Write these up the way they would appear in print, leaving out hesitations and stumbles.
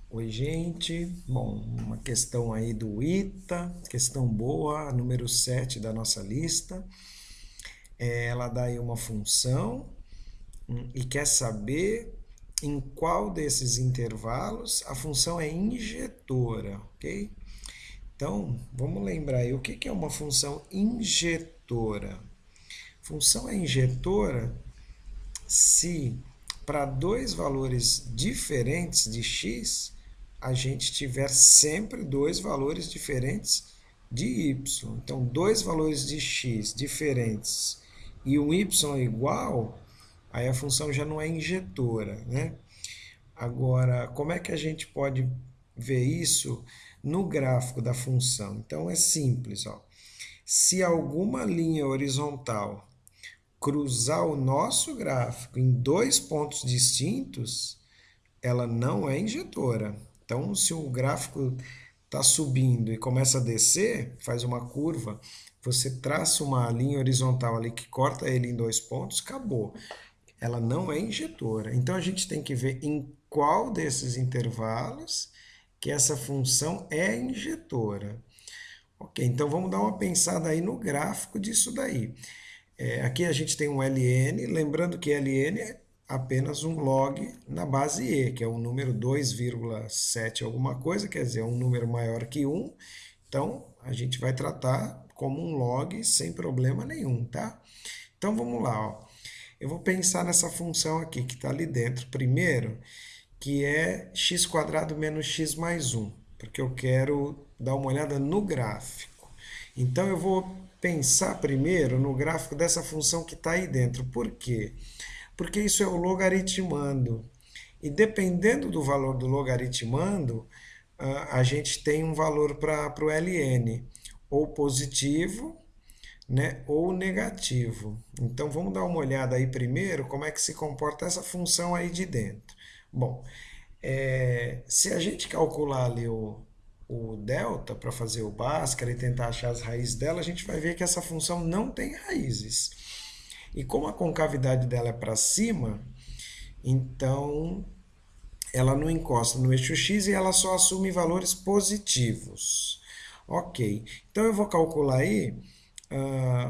Oi, gente. Bom, uma questão aí do ITA, questão boa, número 7 da nossa lista. Ela dá aí uma função e quer saber em qual desses intervalos a função é injetora, ok? Então, vamos lembrar aí, o que é uma função injetora? Função é injetora se para dois valores diferentes de x, a gente tiver sempre dois valores diferentes de y. Então, dois valores de x diferentes e um y igual, aí a função já não é injetora, né? Agora, como é que a gente pode ver isso no gráfico da função? Então, é simples, ó. Se alguma linha horizontal cruzar o nosso gráfico em dois pontos distintos, ela não é injetora. Então, se o gráfico está subindo e começa a descer, faz uma curva, você traça uma linha horizontal ali que corta ele em dois pontos, acabou. Ela não é injetora. Então, a gente tem que ver em qual desses intervalos que essa função é injetora. Ok, então vamos dar uma pensada aí no gráfico disso daí. Aqui a gente tem um ln, lembrando que ln é apenas um log na base e, que é um número 2,7 alguma coisa, quer dizer, é um número maior que 1. Então, a gente vai tratar como um log sem problema nenhum, tá? Então, vamos lá, ó. Eu vou pensar nessa função aqui que está ali dentro primeiro, que é x² menos x mais 1, porque eu quero dar uma olhada no gráfico. Então eu vou pensar primeiro no gráfico dessa função que está aí dentro. Por quê? Porque isso é o logaritmando. E dependendo do valor do logaritmando, a gente tem um valor para o ln, ou positivo, né, ou negativo. Então vamos dar uma olhada aí primeiro como é que se comporta essa função aí de dentro. Bom, se a gente calcular ali o delta para fazer o Bhaskara e tentar achar as raízes dela, a gente vai ver que essa função não tem raízes. E como a concavidade dela é para cima, então ela não encosta no eixo x e ela só assume valores positivos. Ok, então eu vou calcular aí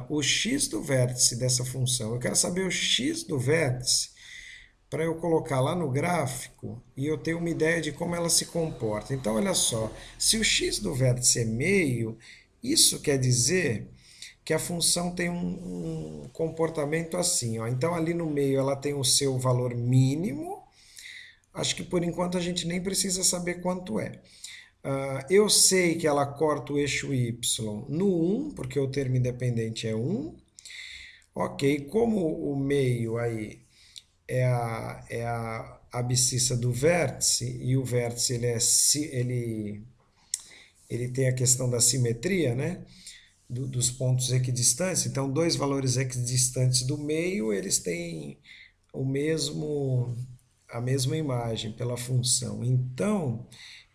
o x do vértice dessa função. Eu quero saber o x do vértice para eu colocar lá no gráfico e eu ter uma ideia de como ela se comporta. Então, olha só, se o x do vértice é meio, isso quer dizer que a função tem um comportamento assim. Ó. Então, ali no meio ela tem o seu valor mínimo. Acho que por enquanto a gente nem precisa saber quanto é. Eu sei que ela corta o eixo y no 1, porque o termo independente é 1. Ok, como o meio aí é a abscissa do vértice, e o vértice ele tem a questão da simetria, né? Dos pontos equidistância. Então, dois valores equidistantes do meio, eles têm o mesmo a mesma imagem pela função. Então,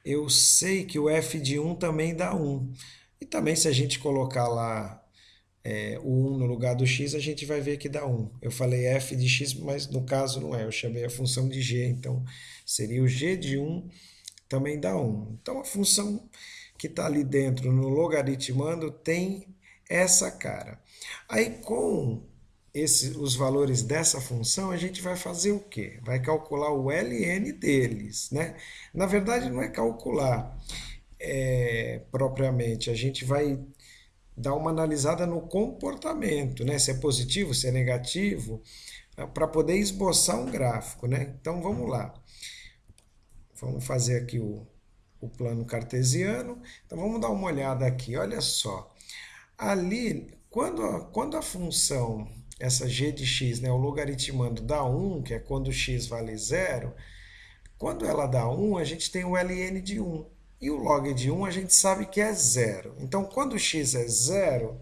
eu sei que o f de 1 também dá 1. E também, se a gente colocar lá o 1 no lugar do x, a gente vai ver que dá 1. Eu falei f de x, mas no caso não é. Eu chamei a função de g, então seria o g de 1 também dá 1. Então a função que está ali dentro no logaritmando tem essa cara. Aí com os valores dessa função, a gente vai fazer o quê? Vai calcular o ln deles, né? Na verdade, não é calcular propriamente, a gente vai dar uma analisada no comportamento, né? Se é positivo, se é negativo, para poder esboçar um gráfico, né? Então vamos lá. Vamos fazer aqui o plano cartesiano. Então vamos dar uma olhada aqui. Olha só. Ali, quando a função, essa g de x, né, o logaritmando dá 1, que é quando x vale zero, quando ela dá 1, a gente tem o ln de 1. E o log de 1 a gente sabe que é zero. Então, quando x é zero,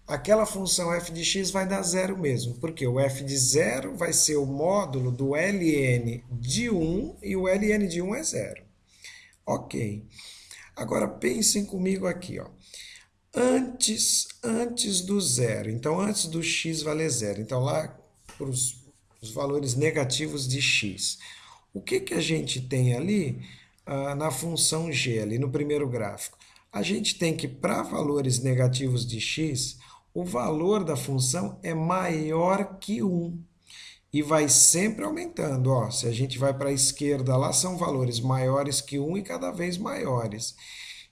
aquela função f de x vai dar zero mesmo, porque o f de zero vai ser o módulo do ln de 1 e o ln de 1 é zero. Ok. Agora pensem comigo aqui, ó. Antes do zero, então antes do x valer zero, então lá para os valores negativos de x. O que a gente tem ali? na função g, ali no primeiro gráfico. A gente tem que, para valores negativos de x, o valor da função é maior que 1 e vai sempre aumentando. Ó, se a gente vai para a esquerda, lá são valores maiores que 1 e cada vez maiores.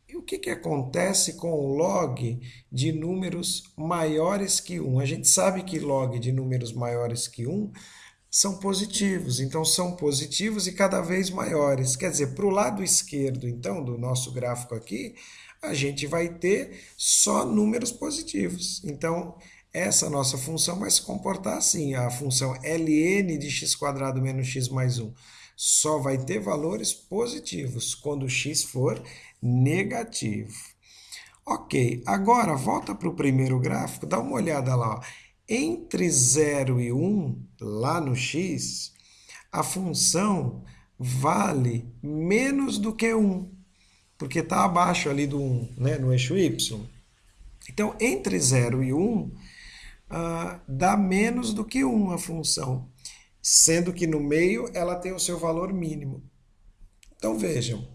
E o que acontece com o log de números maiores que 1? A gente sabe que log de números maiores que 1 são positivos, então são positivos e cada vez maiores. Quer dizer, para o lado esquerdo, então, do nosso gráfico aqui, a gente vai ter só números positivos. Então, essa nossa função vai se comportar assim, a função ln de x² menos x mais 1 só vai ter valores positivos quando x for negativo. Ok, agora volta para o primeiro gráfico, dá uma olhada lá. Ó. Entre 0 e 1, lá no x, a função vale menos do que 1, porque está abaixo ali do 1, né, no eixo y. Então, entre 0 e 1, dá menos do que 1 a função, sendo que no meio ela tem o seu valor mínimo. Então, vejam,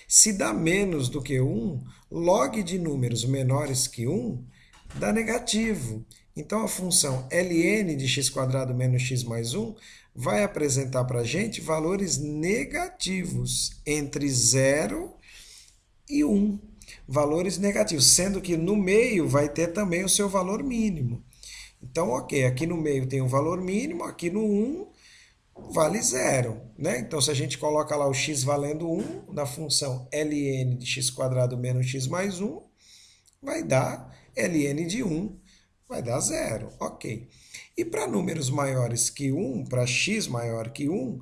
se dá menos do que 1, log de números menores que 1 dá negativo. Então, a função ln de x² menos x mais 1 vai apresentar para a gente valores negativos entre 0 e 1. Valores negativos, sendo que no meio vai ter também o seu valor mínimo. Então, ok, aqui no meio tem um valor mínimo, aqui no 1 vale 0. Né? Então, se a gente coloca lá o x valendo 1 na função ln de x² menos x mais 1, vai dar ln de 1, vai dar 0. Ok. E para números maiores que 1, para x maior que 1,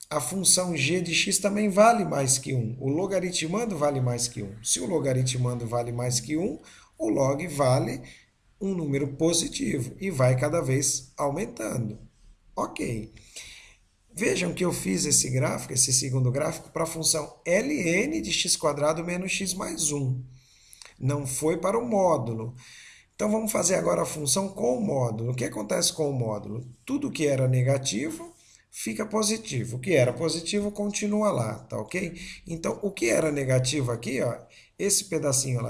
a função g de x também vale mais que 1. O logaritmando vale mais que 1. Se o logaritmando vale mais que 1, o log vale um número positivo e vai cada vez aumentando. Ok. Vejam que eu fiz esse gráfico, esse segundo gráfico, para a função ln de x² menos x mais 1. Não foi para o módulo. Então vamos fazer agora a função com o módulo. O que acontece com o módulo? Tudo que era negativo fica positivo. O que era positivo continua lá, tá ok? Então o que era negativo aqui, ó, esse pedacinho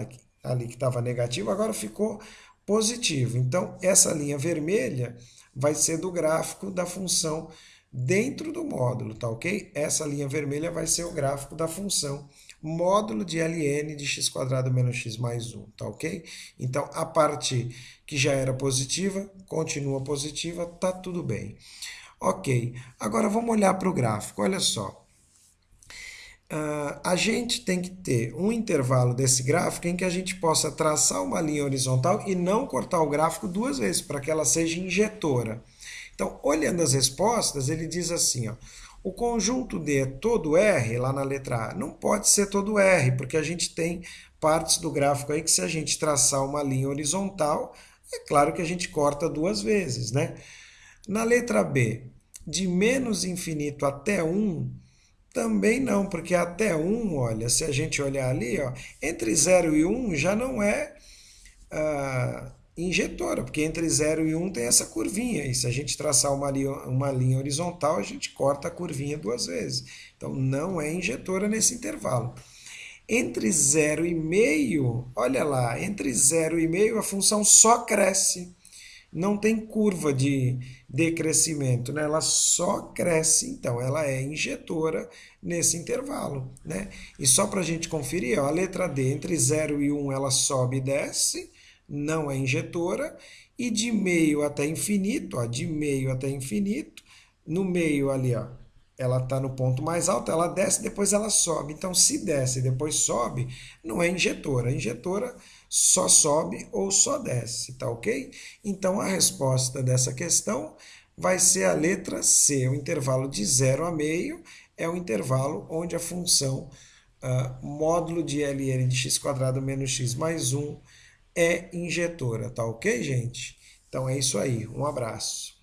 ali que estava negativo, agora ficou positivo. Então essa linha vermelha vai ser do gráfico da função dentro do módulo, tá ok? Essa linha vermelha vai ser o gráfico da função módulo de ln de x² menos x mais 1, tá ok? Então, a parte que já era positiva, continua positiva, tá tudo bem. Ok, agora vamos olhar para o gráfico, olha só. A gente tem que ter um intervalo desse gráfico em que a gente possa traçar uma linha horizontal e não cortar o gráfico duas vezes, para que ela seja injetora. Então, olhando as respostas, ele diz assim, ó, o conjunto D é todo R, lá na letra A, não pode ser todo R, porque a gente tem partes do gráfico aí que se a gente traçar uma linha horizontal, é claro que a gente corta duas vezes, né? Na letra B, de menos infinito até 1, também não, porque até 1, olha, se a gente olhar ali, ó, entre 0 e 1 já não é injetora, porque entre 0 e 1 tem essa curvinha, e se a gente traçar uma linha horizontal, a gente corta a curvinha duas vezes. Então, não é injetora nesse intervalo. Entre 0 e meio, olha lá, entre 0 e meio a função só cresce. Não tem curva de decrescimento, né? Ela só cresce, então ela é injetora nesse intervalo. Né? E só para a gente conferir, ó, a letra D, entre 0 e 1 ela sobe e desce, não é injetora, e de meio até infinito, ó, de meio até infinito, no meio ali, ó, ela está no ponto mais alto, ela desce, depois ela sobe. Então, se desce e depois sobe, não é injetora. A injetora só sobe ou só desce, tá ok? Então, a resposta dessa questão vai ser a letra C. O intervalo de 0 a meio é o intervalo onde a função módulo de ln de x² menos x mais 1 é injetora, tá ok, gente? Então é isso aí, um abraço.